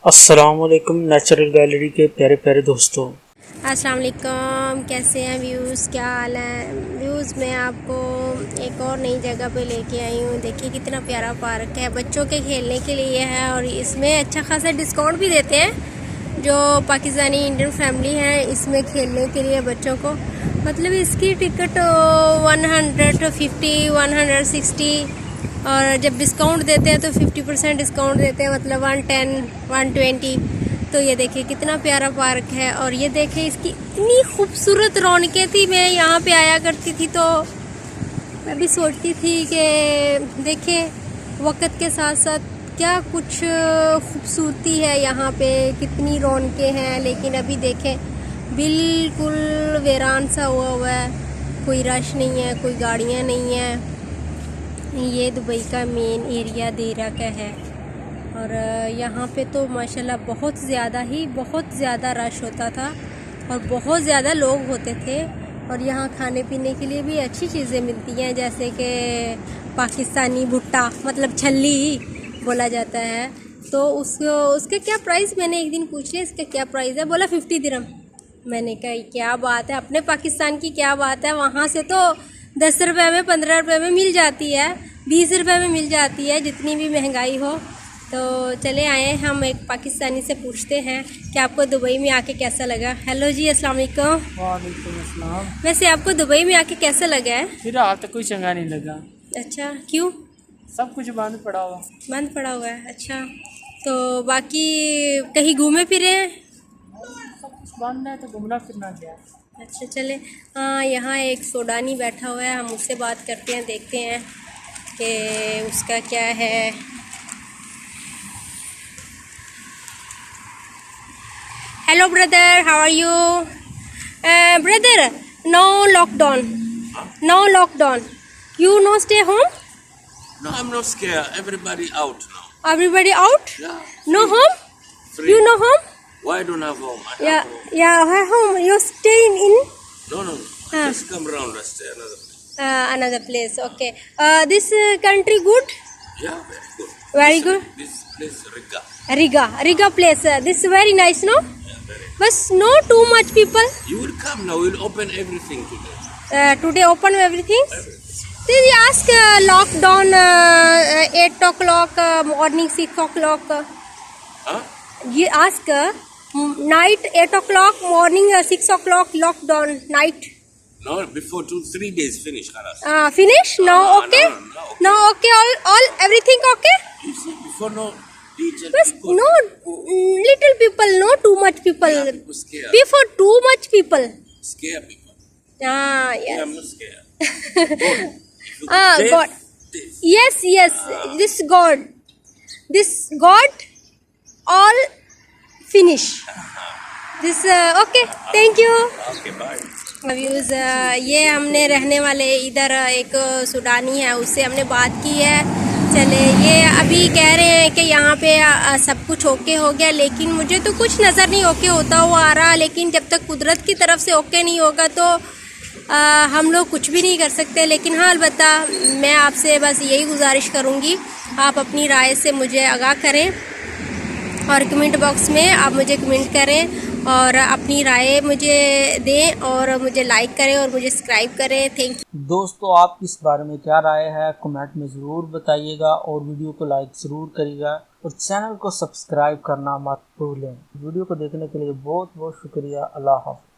अस्सलाम वालेकुम natural gallery के प्यारे प्यारे दोस्तों। अस्सलाम वालेकुम, कैसे हैं व्यूज़, क्या हाल है व्यूज़। मैं आपको एक और नई जगह पे लेके आई हूँ। देखिए कितना प्यारा पार्क है, बच्चों के खेलने के लिए है और इसमें अच्छा खासा डिस्काउंट भी देते हैं। जो पाकिस्तानी इंडियन फैमिली है इसमें खेलने के लिए बच्चों को, मतलब इसकी टिकट 150 160, और जब डिस्काउंट देते हैं तो 50% डिस्काउंट देते हैं, मतलब 110 120। तो ये देखिए कितना प्यारा पार्क है और ये देखिए इसकी इतनी खूबसूरत रौनकें थी। मैं यहाँ पे आया करती थी तो मैं भी सोचती थी कि देखें वक्त के साथ साथ क्या कुछ खूबसूरती है यहाँ पे, कितनी रौनकें हैं। लेकिन अभी देखें बिल्कुल वीरान सा हुआ है, कोई रश नहीं है, कोई गाड़ियाँ नहीं है। ये दुबई का मेन एरिया देरा का है और यहाँ पे तो माशाल्लाह बहुत ज़्यादा रश होता था और बहुत ज़्यादा लोग होते थे। और यहाँ खाने पीने के लिए भी अच्छी चीज़ें मिलती हैं, जैसे कि पाकिस्तानी भुट्टा, मतलब छल्ली बोला जाता है। तो उसके क्या प्राइस, मैंने एक दिन पूछ लिया इसका क्या प्राइस है, बोला 50 दिरहम। मैंने कहा क्या बात है, अपने पाकिस्तान की क्या बात है, वहाँ से तो 10 रुपये में 15 रुपये में मिल जाती है, 20 रुपये में मिल जाती है, जितनी भी महंगाई हो। तो चले आए हम एक पाकिस्तानी से पूछते हैं कि आपको दुबई में आके कैसा लगा। हेलो जी, अस्सलाम वालेकुम। वालेकुम अस्सलाम। वैसे आपको दुबई में आके कैसा लगा है? फिलहाल तो कोई चंगा नहीं लगा, अच्छा, क्यों? सब कुछ बंद पड़ा हुआ। बंद पड़ा हुआ है, अच्छा। तो बाकी कहीं घूमे फिरे हैं? सब कुछ बंद है तो घूमना फिरना क्या है। अच्छा चले, हाँ यहाँ एक सूडानी बैठा हुआ है, हम उससे बात करते हैं, देखते हैं कि उसका क्या है। Hello brother, how are you? Brother, no lockdown, no lockdown, you know stay home? No, I'm not scared. Everybody out now. Everybody out? Yeah. No home? Free. You know home? Why don't I have home? I have Yeah, home. yeah, where home? You staying in No. Huh. Just come around. Let's stay another place. Another place? Okay. This country good? Yeah, very good. Very good. This place, Riga. Riga place. This is very nice, no? Yeah, very. But no too much people. You will come now. We'll open everything today. Today open everything. Everything. Did you ask lockdown 8 o'clock, morning 6 o'clock? Huh? You ask night 8 o'clock, morning 6 o'clock lockdown night. No, before 2-3 days finish. Khalas. Finish? No, okay. No. No, okay. All everything okay. You see, before no teacher. But people. no little people, no too much people. Yeah, people scared. Before too much people. Scare people. Yes. Yeah, I'm not scared. Good. God. Yes. This God, all finish. This okay. Thank you. Okay, bye. Views, ये हमने रहने वाले इधर एक सूडानी है, उससे हमने बात की है। चले, ये अभी कह रहे हैं कि यहाँ पे सब कुछ ओके हो गया, लेकिन मुझे तो कुछ नज़र नहीं ओके होता हुआ आ रहा। लेकिन जब तक कुदरत की तरफ से ओके नहीं होगा तो हम लोग कुछ भी नहीं कर सकते। लेकिन हाँ, अलबत्ता मैं आपसे बस यही गुजारिश करूँगी, आप अपनी राय से मुझे आगाह करें और कमेंट बॉक्स में आप मुझे कमेंट करें और अपनी राय मुझे दें और मुझे लाइक करें और मुझे सब्सक्राइब करें। थैंक यू दोस्तों, आपकी इस बारे में क्या राय है कमेंट में ज़रूर बताइएगा और वीडियो को लाइक ज़रूर करिएगा और चैनल को सब्सक्राइब करना मत भूलें। वीडियो को देखने के लिए बहुत बहुत शुक्रिया। अल्लाह हाफ़िज़।